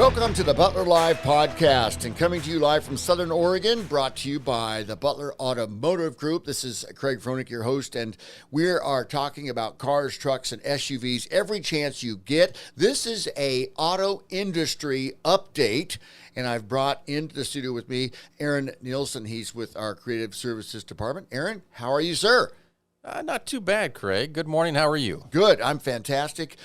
Welcome to the Butler Live podcast, and coming to you live from Southern Oregon, brought to you by the Butler Automotive Group. This is Craig Fronek, your host, and we are talking about cars, trucks, and SUVs every chance you get. This is a auto industry update, and I've brought into the studio with me Aaron Nilsson. He's with our Creative Services Department. Aaron, how are you, sir? Not too bad, Craig. Good morning. How are you? Good. I'm fantastic.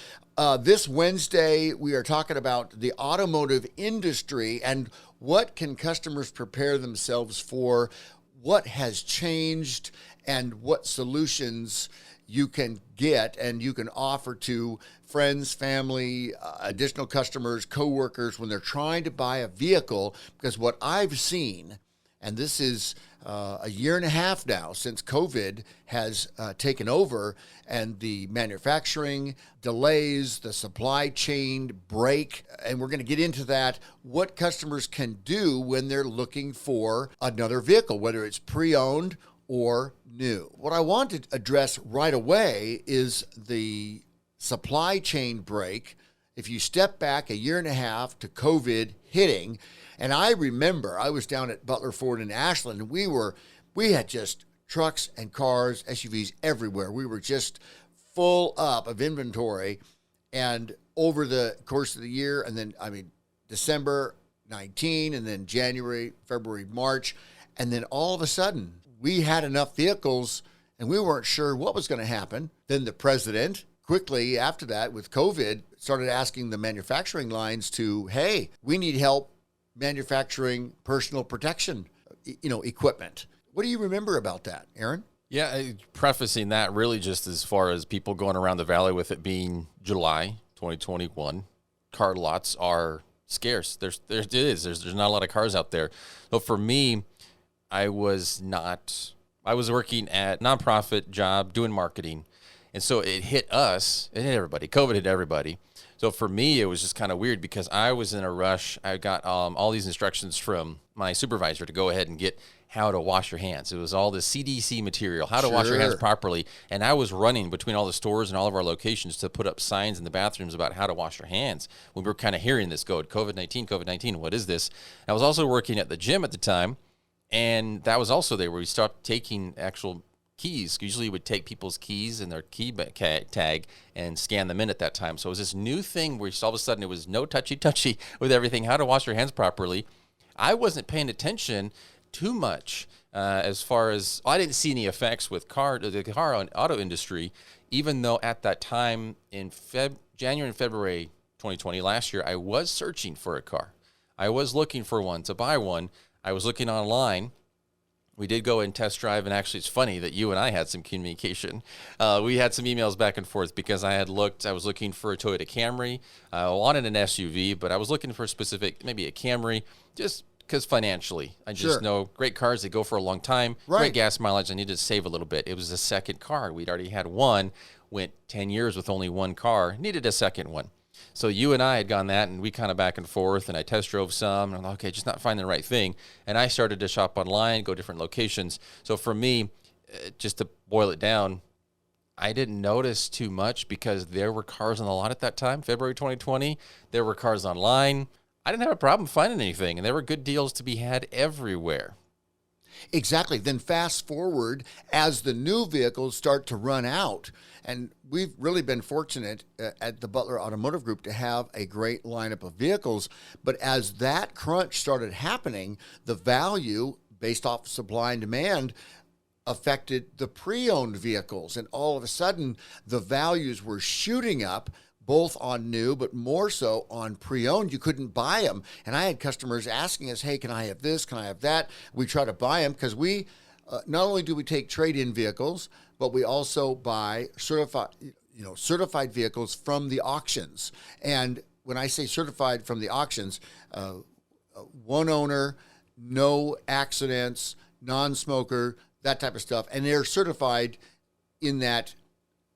This Wednesday, we are talking about the automotive industry and what can customers prepare themselves for, what has changed, and what solutions you can get and you can offer to friends, family, additional customers, coworkers when they're trying to buy a vehicle. Because what I've seen, and this is a year and a half now since COVID has taken over, and the manufacturing delays, the supply chain break, and we're going to get into that, what customers can do when they're looking for another vehicle, whether it's pre-owned or new. What I want to address right away is the supply chain break. If you step back a year and a half to COVID hitting, and I remember I was down at Butler Ford in Ashland, and we had just trucks and cars, SUVs everywhere. We were just full up of inventory. And over the course of the year, and then, December 19, and then January, February, March, and then all of a sudden, we had enough vehicles, and we weren't sure what was going to happen. Then the president, quickly after that, with COVID, started asking the manufacturing lines to, hey, we need help manufacturing personal protection, equipment. What do you remember about that, Aaron? Yeah, prefacing that really just as far as people going around the valley with it being July 2021, car lots are scarce. There's not a lot of cars out there. So for me, I was working at a nonprofit job doing marketing. And so it hit us, it hit everybody. COVID hit everybody. So for me, it was just kind of weird because I was in a rush. I got all these instructions from my supervisor to go ahead and get how to wash your hands. It was all the CDC material, how to wash your hands properly. And I was running between all the stores and all of our locations to put up signs in the bathrooms about how to wash your hands. We were kind of hearing this go, COVID-19, what is this? I was also working at the gym at the time, and that was also there where we stopped taking actual keys. Usually would take people's keys and their key tag and scan them in at that time. So it was this new thing where all of a sudden it was no touchy with everything, how to wash your hands properly. I wasn't paying attention too much as far as, I didn't see any effects with the car and auto industry, even though at that time in January and February 2020, last year, I was searching for a car. I was looking for one to buy one. I was looking online. We did go and test drive, and actually it's funny that you and I had some communication. We had some emails back and forth because I was looking for a Toyota Camry. I wanted an SUV, but I was looking for a specific, maybe a Camry, just because financially. I just know great cars, they go for a long time, great gas mileage, I needed to save a little bit. It was a second car. We'd already had one, went 10 years with only one car, needed a second one. So you and I had gone that, and we kind of back and forth, and I test drove some, and I'm like, okay, just not finding the right thing. And I started to shop online, go different locations. So for me, just to boil it down, I didn't notice too much because there were cars on the lot at that time, February 2020. There were cars online. I didn't have a problem finding anything, and there were good deals to be had everywhere. Exactly. Then fast forward as the new vehicles start to run out. And we've really been fortunate at the Butler Automotive Group to have a great lineup of vehicles. But as that crunch started happening, the value based off supply and demand affected the pre-owned vehicles. And all of a sudden, the values were shooting up, both on new, but more so on pre-owned. You couldn't buy them. And I had customers asking us, hey, can I have this? Can I have that? We try to buy them because we, not only do we take trade-in vehicles, but we also buy certified vehicles from the auctions. And when I say certified from the auctions, one owner, no accidents, non-smoker, that type of stuff. And they're certified in that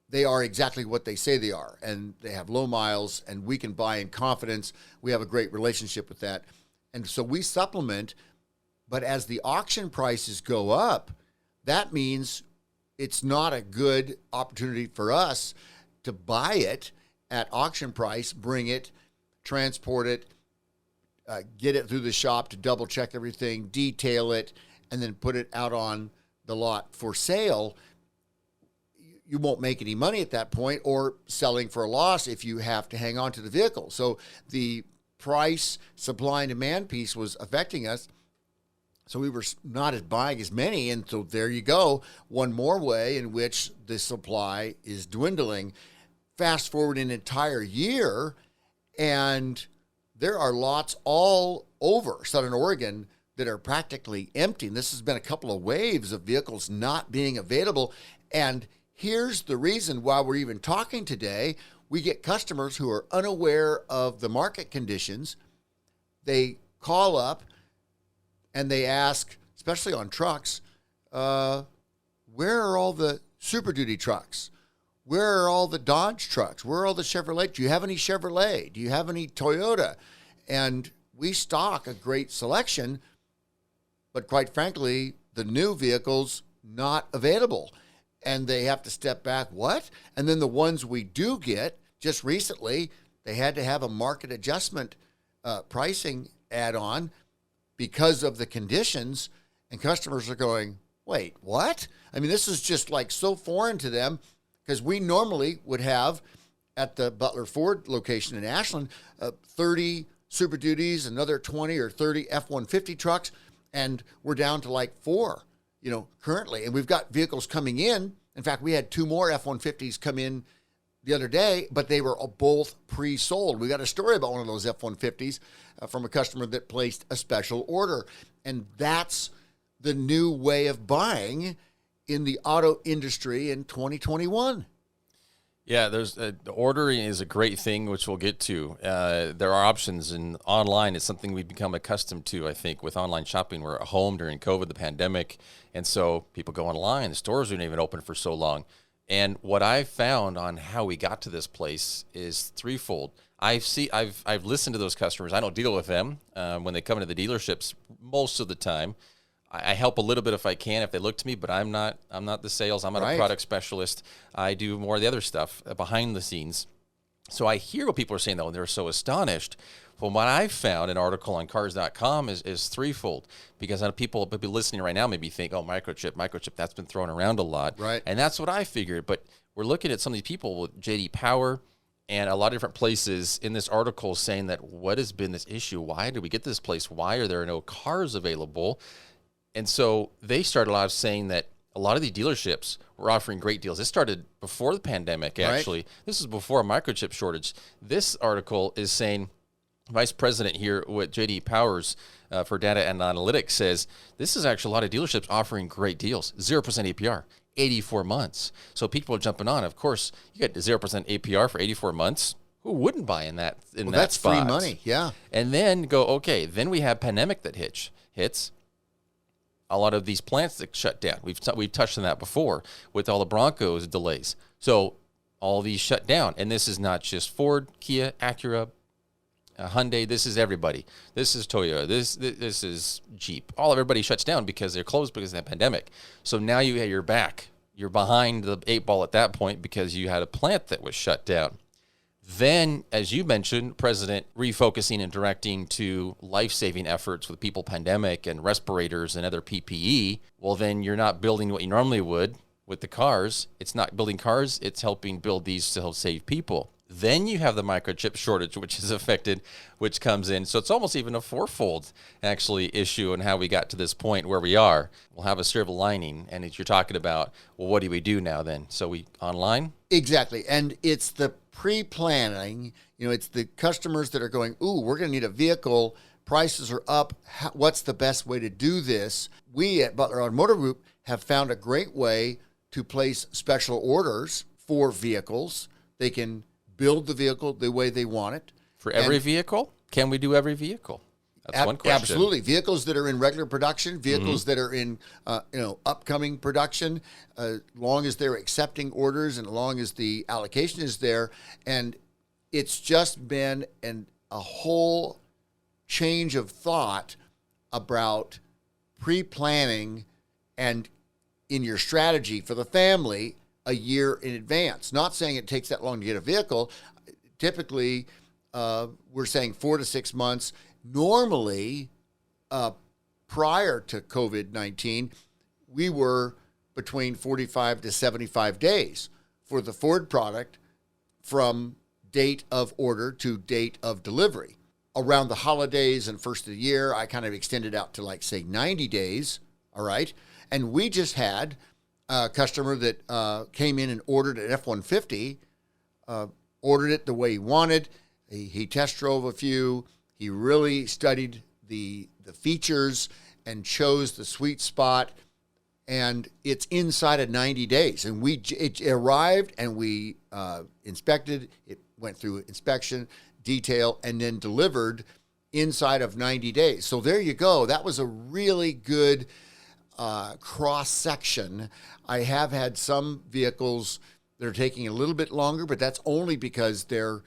they are exactly what they say they are, and they have low miles, and we can buy in confidence. We have a great relationship with that. And so we supplement, but as the auction prices go up, that means it's not a good opportunity for us to buy it at auction price, bring it, transport it, get it through the shop to double check everything, detail it, and then put it out on the lot for sale, you won't make any money at that point, or selling for a loss if you have to hang on to the vehicle. So the price, supply and demand piece was affecting us. So we were not as buying as many. And so there you go. One more way in which the supply is dwindling. Fast forward an entire year, and there are lots all over Southern Oregon that are practically empty. And this has been a couple of waves of vehicles not being available. And here's the reason why we're even talking today. We get customers who are unaware of the market conditions. They call up and they ask, especially on trucks, where are all the Super Duty trucks? Where are all the Dodge trucks? Where are all the Chevrolet? Do you have any Chevrolet? Do you have any Toyota? And we stock a great selection, but quite frankly, the new vehicles not available. And they have to step back, what? And then the ones we do get, just recently, they had to have a market adjustment pricing add-on because of the conditions, and customers are going, wait, what? I mean, this is just like so foreign to them, because we normally would have at the Butler Ford location in Ashland, 30 Super Duties, another 20 or 30 F-150 trucks, and we're down to like 4, currently. And we've got vehicles coming in. In fact, we had 2 more F-150s come in the other day, but they were both pre-sold. We got a story about one of those F-150s from a customer that placed a special order. And that's the new way of buying in the auto industry in 2021. Yeah, there's ordering is a great thing, which we'll get to. There are options, and online is something we've become accustomed to, I think, with online shopping. We're at home during COVID, the pandemic, and so people go online. The stores weren't even open for so long. And what I've found on how we got to this place is threefold. I've listened to those customers. I don't deal with them when they come into the dealerships most of the time. I help a little bit if I can, if they look to me, but I'm not the sales. I'm not a product specialist. I do more of the other stuff behind the scenes. So I hear what people are saying, though, and they're so astonished. Well, what I've found, an article on cars.com is threefold, because people listening right now maybe think, oh, microchip, that's been thrown around a lot. Right. And that's what I figured. But we're looking at some of these people with J.D. Power and a lot of different places in this article saying that what has been this issue? Why did we get to this place? Why are there no cars available? And so they started out saying that a lot of these dealerships were offering great deals. This started before the pandemic, actually. Right. This is before a microchip shortage. This article is saying, Vice President here with J.D. Powers for Data and Analytics says, this is actually a lot of dealerships offering great deals. 0% APR, 84 months. So people are jumping on. Of course, you get 0% APR for 84 months. Who wouldn't buy in that spot? That's free money, yeah. And then then we have pandemic that hits. A lot of these plants that shut down. We've touched on that before with all the Broncos delays. So all these shut down, and this is not just Ford, Kia, Acura, Hyundai. This is everybody. This is Toyota. This is Jeep. Everybody shuts down because they're closed because of the pandemic. So now you're back. You're behind the 8 ball at that point because you had a plant that was shut down. Then, as you mentioned, President refocusing and directing to life-saving efforts with people pandemic and respirators and other PPE. Well, then you're not building what you normally would with the cars. It's not building cars. It's helping build these to help save people. Then you have the microchip shortage, which is affected, which comes in. So it's almost even a fourfold, actually, issue in how we got to this point where we are. We'll have a silver lining, and you're talking about, well, what do we do now then? So we online? Exactly, and it's the pre-planning. It's the customers that are going, ooh, we're going to need a vehicle. Prices are up. What's the best way to do this? We at Butler Automotive Group have found a great way to place special orders for vehicles. They can build the vehicle the way they want it. For every vehicle? Can we do every vehicle? That's one question. Absolutely. Vehicles that are in regular production, vehicles that are in upcoming production, long as they're accepting orders and as long as the allocation is there. And it's just been a whole change of thought about pre-planning and in your strategy for the family a year in advance. Not saying it takes that long to get a vehicle. Typically, we're saying 4 to 6 months. Normally, prior to COVID-19, we were between 45 to 75 days for the Ford product from date of order to date of delivery. Around the holidays and first of the year, I kind of extended out to like, say, 90 days, all right? And we just had a customer that came in and ordered an F-150, ordered it the way he wanted. He test drove a few. He really studied the features and chose the sweet spot. And it's inside of 90 days. And it arrived, and we inspected. It went through inspection, detail, and then delivered inside of 90 days. So there you go. That was a really good cross-section. I have had some vehicles that are taking a little bit longer, but that's only because they're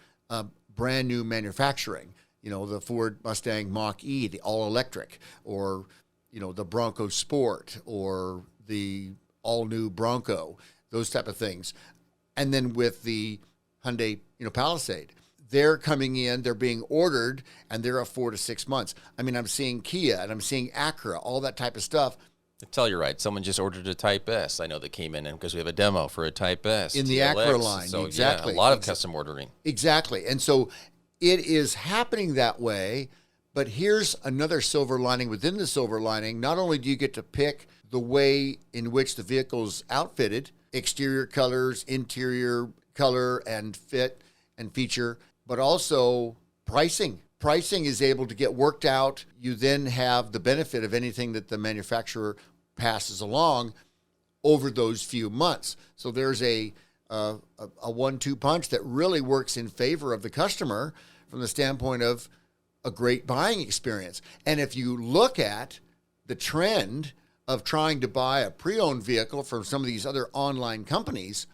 brand new manufacturing. You know, the Ford Mustang Mach-E, the all-electric, or, you know, the Bronco Sport, or the all-new Bronco, those type of things. And then with the Hyundai, Palisade, they're coming in, they're being ordered, and they're a 4 to 6 months. I mean, I'm seeing Kia, and I'm seeing Acura, all that type of stuff. Tell you right. Someone just ordered a Type S. I know that came in because we have a demo for a Type S. In the TLX. Acura line, so, exactly. Yeah, a lot of custom ordering. Exactly. And so it is happening that way, but here's another silver lining within the silver lining. Not only do you get to pick the way in which the vehicle's outfitted, exterior colors, interior color and fit and feature, but also pricing. Pricing is able to get worked out. You then have the benefit of anything that the manufacturer passes along over those few months. So there's a 1-2 punch that really works in favor of the customer from the standpoint of a great buying experience. And if you look at the trend of trying to buy a pre-owned vehicle from some of these other online companies,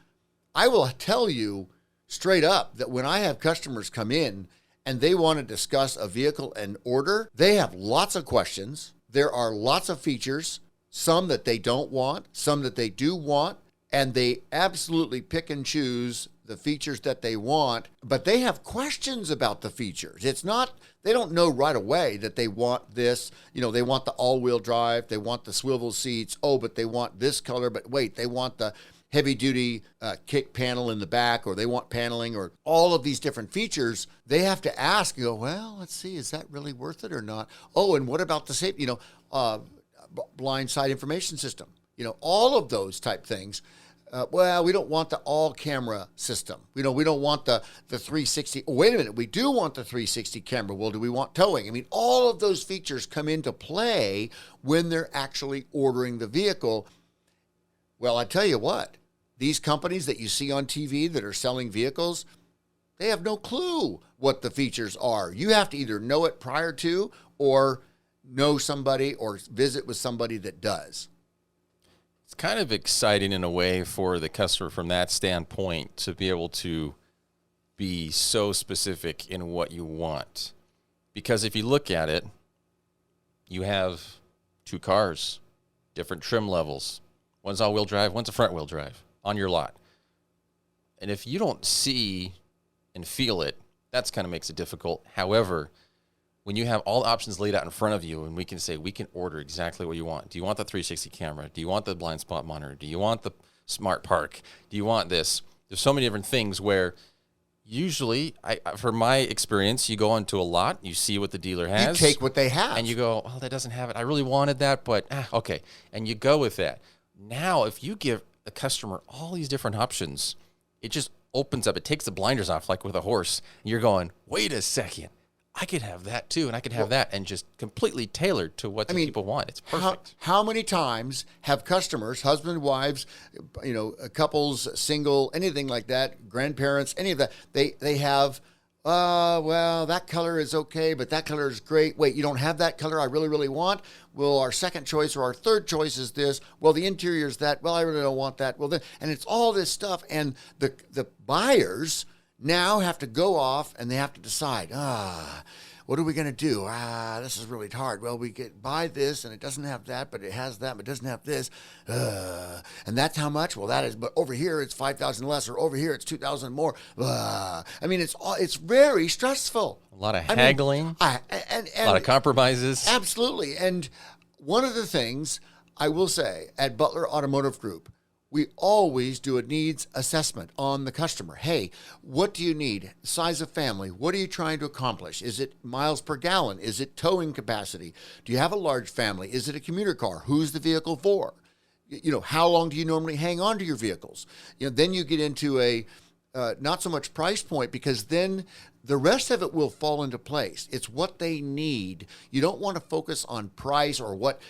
I will tell you straight up that when I have customers come in and they want to discuss a vehicle and order, they have lots of questions. There are lots of features, some that they don't want, some that they do want, and they absolutely pick and choose the features that they want, but they have questions about the features. It's not, they don't know right away that they want this, they want the all-wheel drive, they want the swivel seats, but they want this color, but wait, they want the heavy-duty kick panel in the back, or they want paneling, or all of these different features. They have to ask, well, let's see, is that really worth it or not? Oh, and what about the safety, blind side information system? All of those type things. Well, we don't want the all-camera system. We don't want the 360. Oh, wait a minute, we do want the 360 camera. Well, do we want towing? I mean, all of those features come into play when they're actually ordering the vehicle. Well, I tell you what, these companies that you see on TV that are selling vehicles, they have no clue what the features are. You have to either know it prior to, or know somebody or visit with somebody that does. It's kind of exciting in a way for the customer from that standpoint to be able to be so specific in what you want. Because if you look at it, you have 2 cars, different trim levels. One's all-wheel drive, one's a front-wheel drive on your lot. And if you don't see and feel it, that's kind of makes it difficult. However, when you have all the options laid out in front of you and we can say, we can order exactly what you want. Do you want the 360 camera? Do you want the blind spot monitor? Do you want the smart park? Do you want this? There's so many different things where usually, for my experience, you go onto a lot, you see what the dealer has. You take what they have. And you go, oh, that doesn't have it. I really wanted that, but okay. And you go with that. Now, if you give a customer all these different options, it just opens up. It takes the blinders off like with a horse. And you're going, wait a second. I could have that too, and I could have that, and just completely tailored to what people want. It's perfect. How many times have customers, husband, wives, couples, single, anything like that, grandparents, any of that, they have, well, that color is okay, but that color is great. Wait, you don't have that color I really, really want? Well, our second choice or our third choice is this. Well, the interior is that. Well, I really don't want that. Well, then, and it's all this stuff, and the buyers now have to go off and they have to decide, what are we going to do? This is really hard. Well, we buy this and it doesn't have that, but it has that, but it doesn't have this. And that's how much? Well, that is, but over here it's 5,000 less, or over here it's 2,000 more. I mean, it's very stressful. A lot of haggling, a lot of compromises. Absolutely. And one of the things I will say at Butler Automotive Group, we always do a needs assessment on the customer. Hey, what do you need? Size of family? What are you trying to accomplish? Is it miles per gallon? Is it towing capacity? Do you have a large family? Is it a commuter car? Who's the vehicle for? How long do you normally hang on to your vehicles? Then you get into a not so much price point, because then the rest of it will fall into place. It's what they need. You don't want to focus on price or what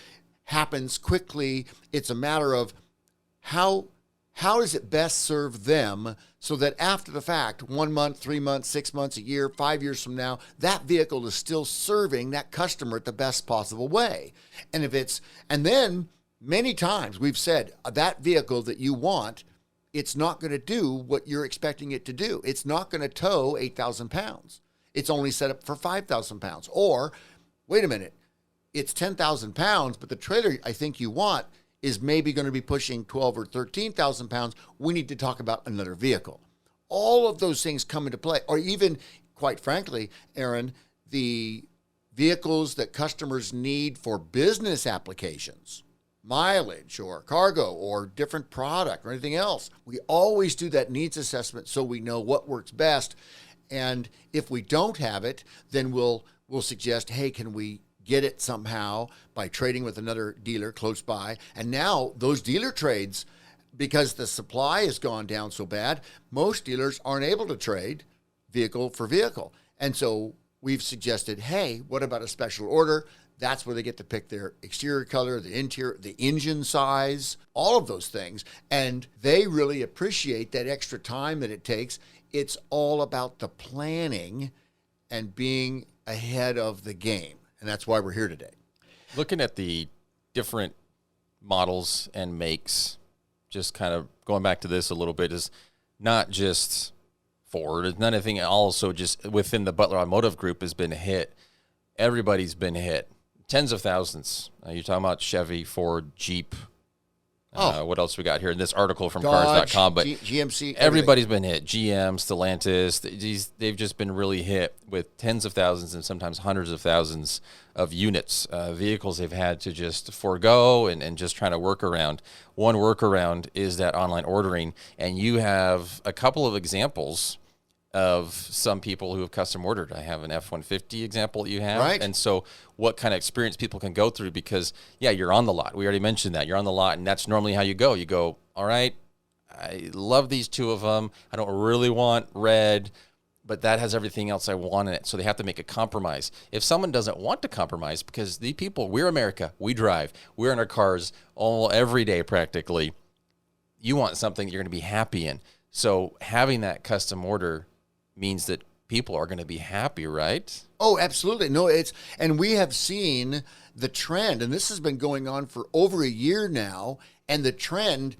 happens quickly. It's a matter of how does it best serve them, so that after the fact, 1 month, 3 months, 6 months, a year, 5 years from now, that vehicle is still serving that customer at the best possible way. And then many times we've said that vehicle that you want, it's not going to do what you're expecting it to do. It's not going to tow 8,000 pounds. It's only set up for 5,000 pounds. Or, wait a minute, it's 10,000 pounds, but the trailer I think you want is maybe going to be pushing 12 or 13,000 pounds. We need to talk about another vehicle. All of those things come into play. Or even, quite frankly, Aaron, the vehicles that customers need for business applications, mileage or cargo or different product or anything else. We always do that needs assessment so we know what works best. And if we don't have it, then we'll suggest, hey, can we get it somehow by trading with another dealer close by? And now those dealer trades, because the supply has gone down so bad, most dealers aren't able to trade vehicle for vehicle. And so we've suggested, hey, what about a special order? That's where they get to pick their exterior color, the interior, the engine size, all of those things. And they really appreciate that extra time that it takes. It's all about the planning and being ahead of the game. And that's why we're here today. Looking at the different models and makes, just kind of going back to this a little bit, is not just Ford. It's not anything, also just within the Butler Automotive Group has been hit. Everybody's been hit. Tens of thousands. You're talking about Chevy, Ford, Jeep. What else we got here in this article from Dodge, cars.com? But GMC, everybody's been hit. GM, Stellantis, they've just been really hit with tens of thousands and sometimes hundreds of thousands of units, vehicles they've had to just forego and just trying to work around. One workaround is that online ordering, and you have a couple of examples of some people who have custom ordered. I have an F-150 example that you have. Right. And so what kind of experience people can go through, because, yeah, you're on the lot. We already mentioned that. You're on the lot, and that's normally how you go. You go, all right, I love these two of them. I don't really want red, but that has everything else I want in it. So they have to make a compromise. If someone doesn't want to compromise, because the people, we're America, we drive, we're in our cars every day practically, you want something that you're going to be happy in. So having that custom order means that people are going to be happy, right? Oh, absolutely. No, and we have seen the trend, and this has been going on for over a year now, and the trend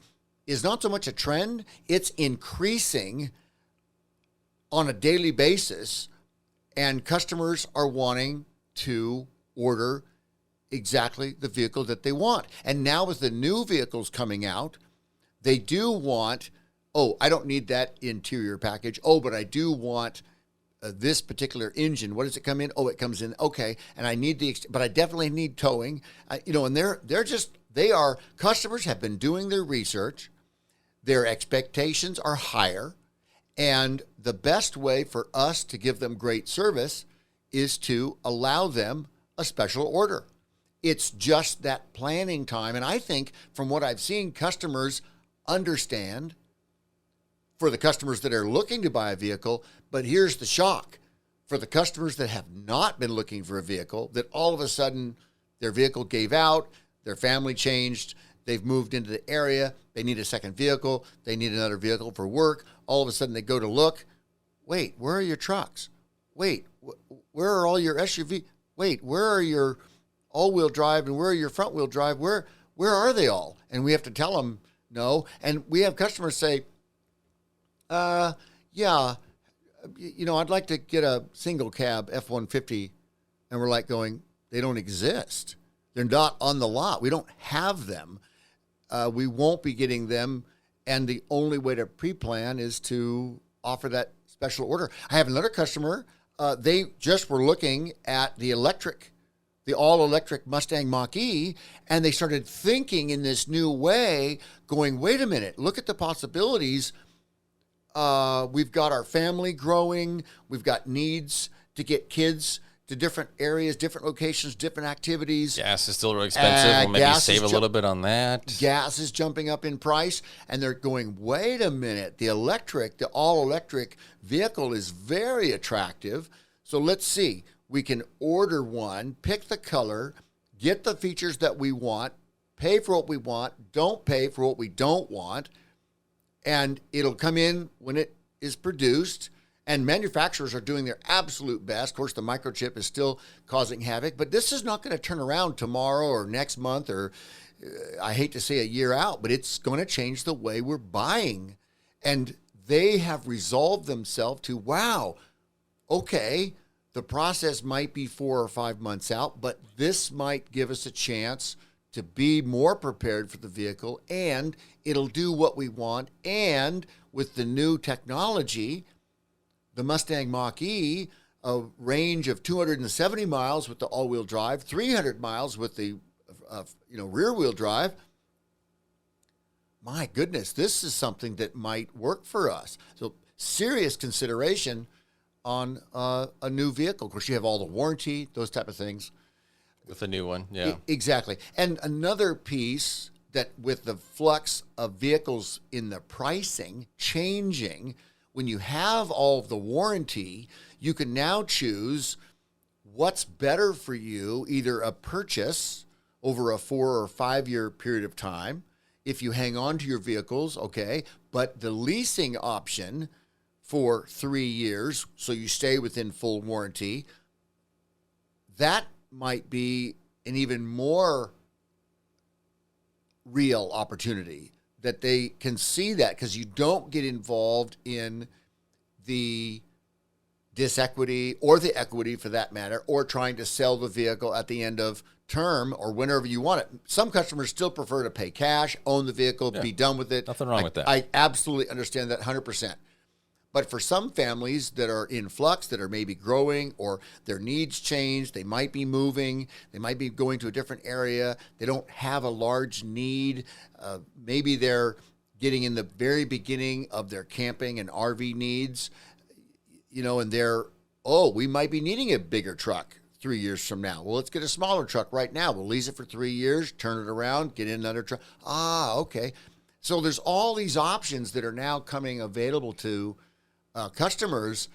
is not so much a trend, it's increasing on a daily basis, and customers are wanting to order exactly the vehicle that they want. And now with the new vehicles coming out, they do want, oh, I don't need that interior package. Oh, but I do want this particular engine. What does it come in? Oh, it comes in. Okay. And I need but I definitely need towing. And customers have been doing their research. Their expectations are higher. And the best way for us to give them great service is to allow them a special order. It's just that planning time. And I think from what I've seen, customers understand, for the customers that are looking to buy a vehicle. But here's the shock. For the customers that have not been looking for a vehicle, that all of a sudden their vehicle gave out, their family changed, they've moved into the area, they need a second vehicle, they need another vehicle for work. All of a sudden they go to look. Wait, where are your trucks? Wait, where are all your SUV? Wait, where are your all-wheel drive and where are your front-wheel drive? Where are they all? And we have to tell them no. And we have customers say, yeah, I'd like to get a single cab F-150 And we're like going, they don't exist. They're not on the lot. We don't have them. We won't be getting them. And the only way to pre-plan is to offer that special order. I have another customer. They just were looking at the all-electric Mustang Mach-E, and they started thinking in this new way, going, wait a minute, look at the possibilities. We've got our family growing. We've got needs to get kids to different areas, different locations, different activities. Gas is still really expensive. We'll maybe save a little bit on that. Gas is jumping up in price, and they're going, wait a minute, the all-electric vehicle is very attractive. So let's see. We can order one, pick the color, get the features that we want, pay for what we want, don't pay for what we don't want, and it'll come in when it is produced. And manufacturers are doing their absolute best. Of course, the microchip is still causing havoc, but this is not going to turn around tomorrow or next month or I hate to say a year out, but it's going to change the way we're buying. And they have resolved themselves to, wow, okay, the process might be 4 or 5 months out, but this might give us a chance to be more prepared for the vehicle, and it'll do what we want. And with the new technology, the Mustang Mach-E, a range of 270 miles with the all-wheel drive, 300 miles with the rear-wheel drive. My goodness, this is something that might work for us. So serious consideration on a new vehicle. Of course, you have all the warranty, those type of things. With a new one, yeah. Exactly. And another piece that with the flux of vehicles in the pricing changing, when you have all of the warranty, you can now choose what's better for you, either a purchase over a 4 or 5 year period of time, if you hang on to your vehicles, okay, but the leasing option for 3 years, so you stay within full warranty, that might be an even more real opportunity that they can see that, because you don't get involved in the disequity or the equity for that matter, or trying to sell the vehicle at the end of term or whenever you want it. Some customers still prefer to pay cash, own the vehicle, be done with it. Nothing wrong with that. I absolutely understand that 100%. But for some families that are in flux, that are maybe growing, or their needs change, they might be moving, they might be going to a different area, they don't have a large need, maybe they're getting in the very beginning of their camping and RV needs, and we might be needing a bigger truck 3 years from now. Well, let's get a smaller truck right now. We'll lease it for 3 years, turn it around, get in another truck. Okay. So there's all these options that are now coming available to customers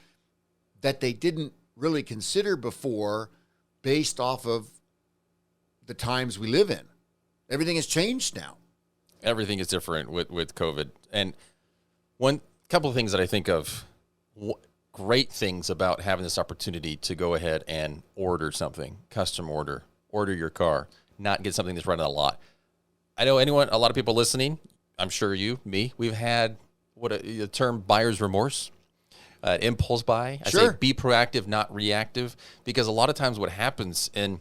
that they didn't really consider before, based off of the times we live in. Everything has changed now. Everything is different with COVID. And one couple of things that I think of, great things about having this opportunity to go ahead and order something, custom order your car, not get something that's right on the lot. I know a lot of people listening, I'm sure me, we've had the term buyer's remorse. Impulse buy. I say be proactive, not reactive, because a lot of times what happens in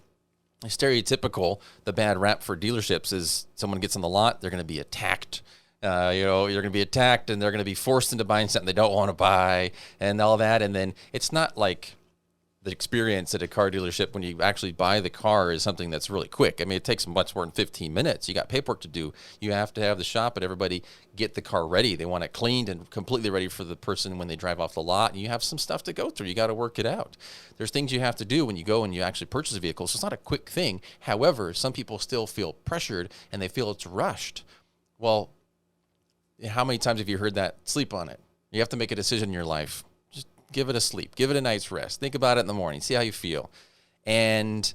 stereotypical, the bad rap for dealerships is someone gets on the lot, they're going to be attacked. You're going to be attacked, and they're going to be forced into buying something they don't want to buy, and all that. And then it's not like the experience at a car dealership when you actually buy the car is something that's really quick. I mean, it takes much more than 15 minutes. You got paperwork to do. You have to have the shop and everybody get the car ready. They want it cleaned and completely ready for the person when they drive off the lot. And you have some stuff to go through. You got to work it out. There's things you have to do when you go and you actually purchase a vehicle. So it's not a quick thing. However, some people still feel pressured and they feel it's rushed. Well, how many times have you heard that? Sleep on it. You have to make a decision in your life. Give it a sleep. Give it a night's rest. Think about it in the morning. See how you feel. And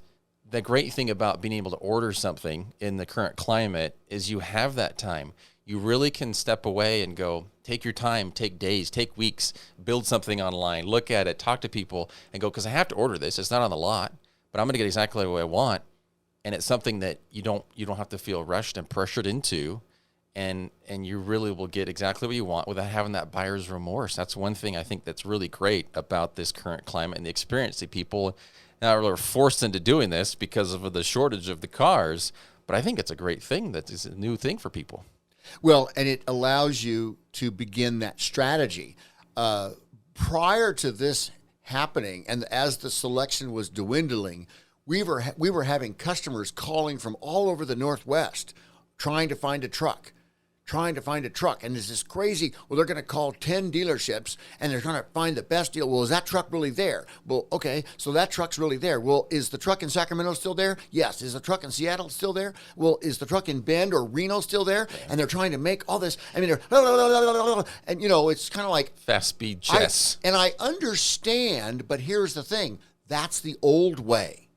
the great thing about being able to order something in the current climate is you have that time. You really can step away and go, take your time, take days, take weeks, build something online, look at it, talk to people, and go, because I have to order this. It's not on the lot, but I'm going to get exactly what I want. And it's something that you don't have to feel rushed and pressured into. And you really will get exactly what you want without having that buyer's remorse. That's one thing I think that's really great about this current climate and the experience that people Now we're forced into doing this because of the shortage of the cars, but I think it's a great thing. That is a new thing for people. Well, and it allows you to begin that strategy. Prior to this happening, and as the selection was dwindling, we were having customers calling from all over the Northwest trying to find a truck. And there's this crazy, well, they're going to call 10 dealerships and they're going to find the best deal. Well, is that truck really there? Well, okay, so that truck's really there. Well, is the truck in Sacramento still there? Yes. Is the truck in Seattle still there? Well, is the truck in Bend or Reno still there? And they're trying to make all this, I mean, they're, and it's kind of like fast speed chess. I understand, but here's the thing. That's the old way.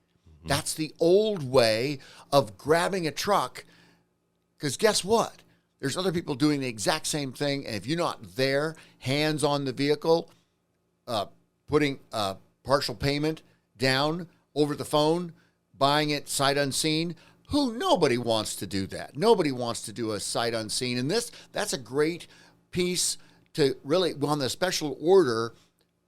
That's the old way of grabbing a truck, because guess what? There's other people doing the exact same thing, and if you're not there, hands on the vehicle, putting partial payment down over the phone, buying it sight unseen, nobody wants to do that. Nobody wants to do a sight unseen, and that's a great piece to really, on the special order,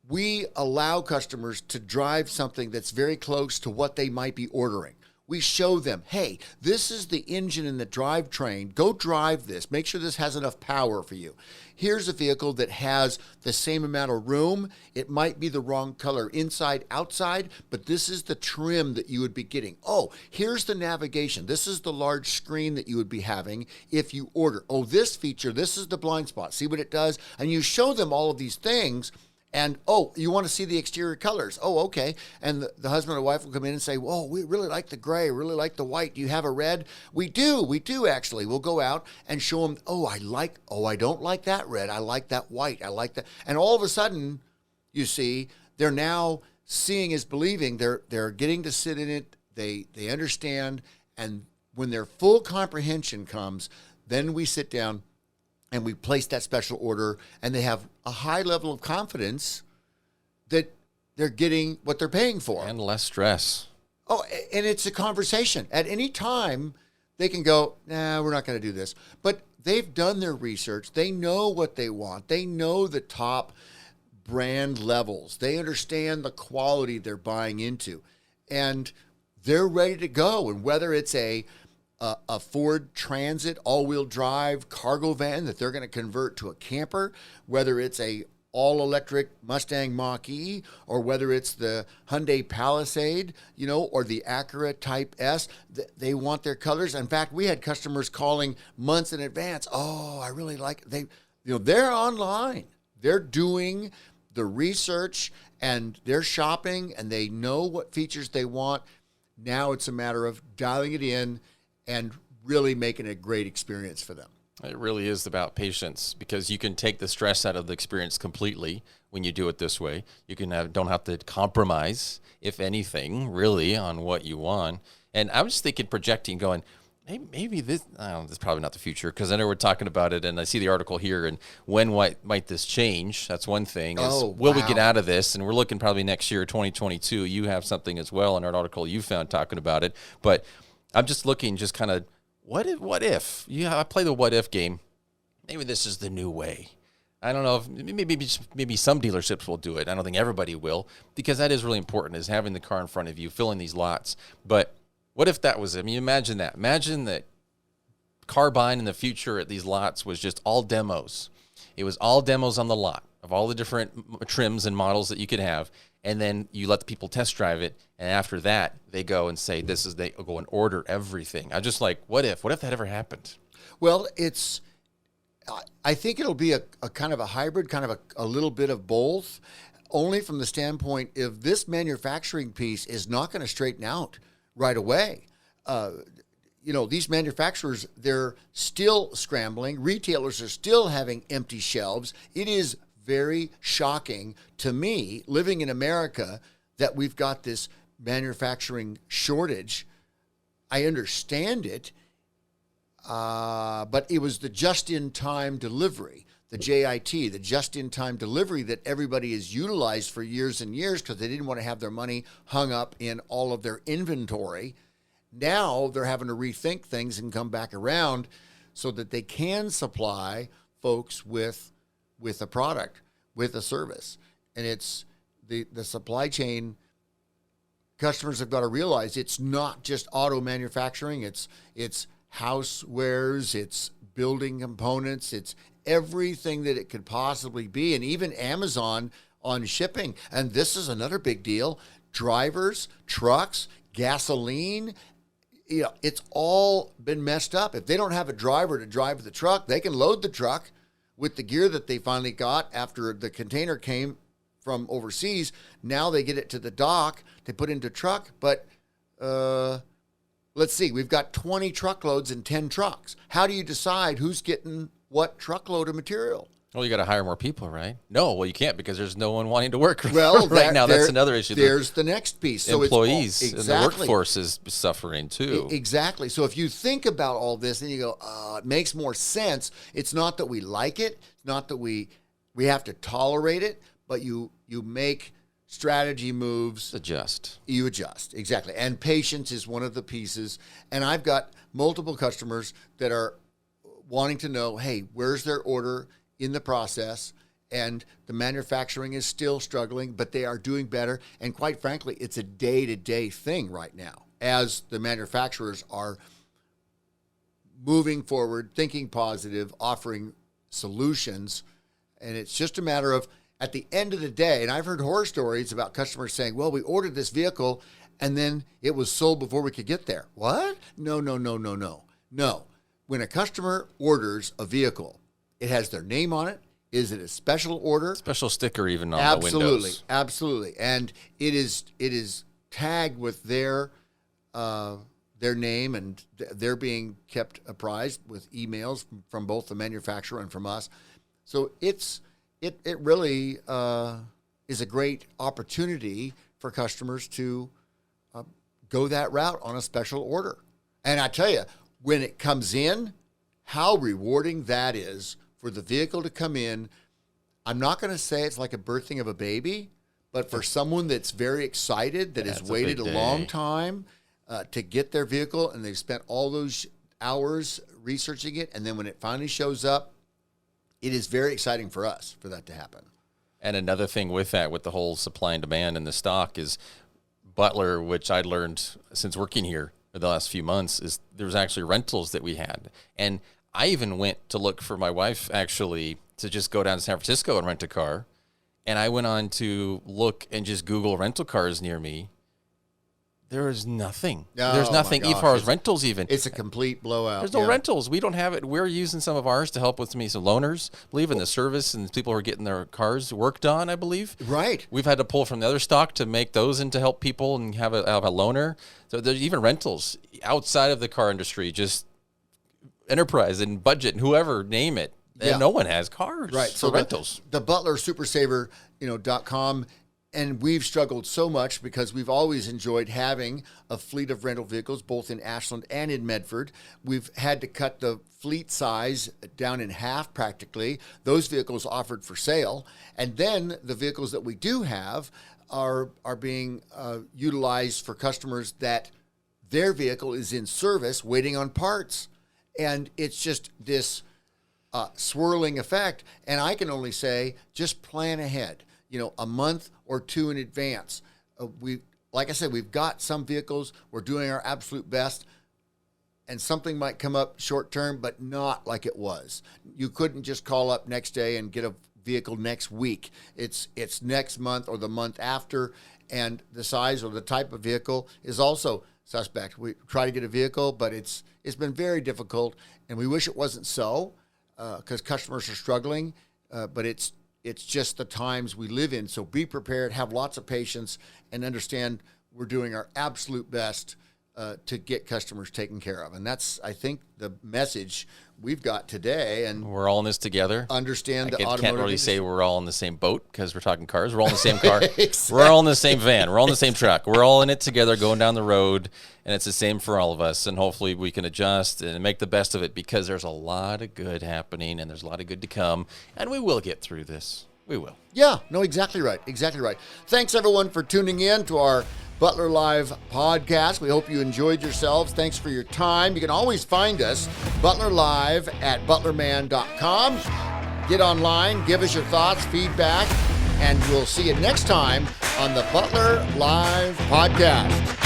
we allow customers to drive something that's very close to what they might be ordering. We show them, hey, this is the engine and the drivetrain. Go drive this. Make sure this has enough power for you. Here's a vehicle that has the same amount of room. It might be the wrong color inside, outside, but this is the trim that you would be getting. Oh, here's the navigation. This is the large screen that you would be having if you order. Oh, this feature, this is the blind spot. See what it does? And you show them all of these things. And, oh, you want to see the exterior colors. Oh, okay. And the husband or wife will come in and say, whoa, we really like the gray, really like the white. Do you have a red? We do actually. We'll go out and show them, I don't like that red. I like that white. I like that. And all of a sudden, you see, they're now seeing is believing. They're getting to sit in it. They understand. And when their full comprehension comes, then we sit down and we place that special order, and they have a high level of confidence that they're getting what they're paying for. And less stress. Oh, and it's a conversation. At any time, they can go, nah, we're not going to do this. But they've done their research. They know what they want. They know the top brand levels. They understand the quality they're buying into. And they're ready to go. And whether it's a Ford Transit all-wheel drive cargo van that they're going to convert to a camper, whether it's a all-electric Mustang Mach-E, or whether it's the Hyundai Palisade, or the Acura Type S, they want their colors. In fact, we had customers calling months in advance. Oh, I really like they're online. They're doing the research and they're shopping and they know what features they want. Now it's a matter of dialing it in and really making a great experience for them. It really is about patience, because you can take the stress out of the experience completely when you do it this way. You don't have to compromise, if anything, really, on what you want. And I was thinking, projecting, going, maybe this is probably not the future, because I know we're talking about it, and I see the article here, and when might this change? That's one thing. Will we get out of this? And we're looking probably next year, 2022. You have something as well in an article you found talking about it. But I'm just looking, just kind of, what if? I play the what if game. Maybe this is the new way. I don't know if maybe some dealerships will do it. I don't think everybody will, because that is really important, is having the car in front of you, filling these lots. But what if that was it? I mean, imagine that. Imagine that car buying in the future at these lots was just all demos. It was all demos on the lot of all the different trims and models that you could have. And then you let the people test drive it, and after that, they go and say, they go and order everything. I'm just like, what if that ever happened? Well, I think it'll be a kind of a hybrid, kind of a little bit of both, only from the standpoint if this manufacturing piece is not going to straighten out right away. These manufacturers, they're still scrambling. Retailers are still having empty shelves. It is very shocking to me, living in America, that we've got this manufacturing shortage. I understand it, but it was the just-in-time delivery, the JIT, the just-in-time delivery that everybody has utilized for years and years because they didn't want to have their money hung up in all of their inventory. Now they're having to rethink things and come back around so that they can supply folks with a product, with a service. And it's the supply chain customers have got to realize it's not just auto manufacturing. It's housewares, it's building components, it's everything that it could possibly be, and even Amazon on shipping. And this is another big deal. Drivers, trucks, gasoline, it's all been messed up. If they don't have a driver to drive the truck, they can load the truck with the gear that they finally got after the container came from overseas. Now they get it to the dock, they put it into truck, but let's see, we've got 20 truckloads and 10 trucks. How do you decide who's getting what truckload of material? Well, you got to hire more people, right? No, well, you can't because there's no one wanting to work well, right now. That's another issue. There's the next piece. So employees and the workforce is suffering too. Exactly. So if you think about all this and you go, it makes more sense. It's not that we like it. It's not that we have to tolerate it, but you make strategy moves. You adjust. Exactly. And patience is one of the pieces. And I've got multiple customers that are wanting to know, hey, where's their order in the process? And the manufacturing is still struggling, but they are doing better. And quite frankly, it's a day-to-day thing right now as the manufacturers are moving forward, thinking positive, offering solutions. And it's just a matter of, at the end of the day, and I've heard horror stories about customers saying, well, we ordered this vehicle and then it was sold before we could get there. What? No. When a customer orders a vehicle, it has their name on it. Is it a special order? Special sticker even on the windows. Absolutely. And it is tagged with their name, and they're being kept apprised with emails from both the manufacturer and from us. So it really is a great opportunity for customers to go that route on a special order. And I tell you, when it comes in, how rewarding that is for the vehicle to come in. I'm not going to say it's like a birthing of a baby, but for someone that's very excited, that has waited a long time to get their vehicle, and they've spent all those hours researching it, and then when it finally shows up, it is very exciting for us for that to happen. And another thing with that, with the whole supply and demand and the stock, is Butler, which I learned since working here for the last few months, is there was actually rentals that we had. And I even went to look for my wife, actually, to just go down to San Francisco and rent a car. And I went on to look and just Google rental cars near me. There is nothing. There's nothing as far as rentals even. It's a complete blowout. There's no rentals. We don't have it. We're using some of ours to help with some loaners, I believe, in the service, and people who are getting their cars worked on, I believe. Right. We've had to pull from the other stock to make those and to help people and have a loaner. So there's even rentals outside of the car industry, just enterprise and budget and whoever, name it. And no one has cars for rentals. The Butler Supersaver, .com. And we've struggled so much because we've always enjoyed having a fleet of rental vehicles, both in Ashland and in Medford. We've had to cut the fleet size down in half practically. Those vehicles offered for sale. And then the vehicles that we do have are being utilized for customers that their vehicle is in service waiting on parts. And it's just this swirling effect. And I can only say, just plan ahead. A month or two in advance. Like I said, we've got some vehicles. We're doing our absolute best, and something might come up short term, but not like it was. You couldn't just call up next day and get a vehicle next week. It's next month or the month after, and the size or the type of vehicle is also suspect. We try to get a vehicle, but it's been very difficult, and we wish it wasn't so, because customers are struggling, but it's just the times we live in. So be prepared, have lots of patience, and understand we're doing our absolute best to get customers taken care of. And that's, I think, the message we've got today. And we're all in this together. Understand the automotive can't really industry. say we're all in the same boat because we're talking cars. We're all in the same car. Exactly. We're all in the same van. We're all in the same truck. We're all in it together going down the road, and it's the same for all of us. And hopefully we can adjust and make the best of it, because there's a lot of good happening and there's a lot of good to come, and we will get through this. We will. Yeah, no, exactly right. Exactly right. Thanks, everyone, for tuning in to our Butler Live podcast. We hope you enjoyed yourselves. Thanks for your time. You can always find us, Butler Live, at butlerman.com. Get online, give us your thoughts, feedback, and we'll see you next time on the Butler Live Podcast.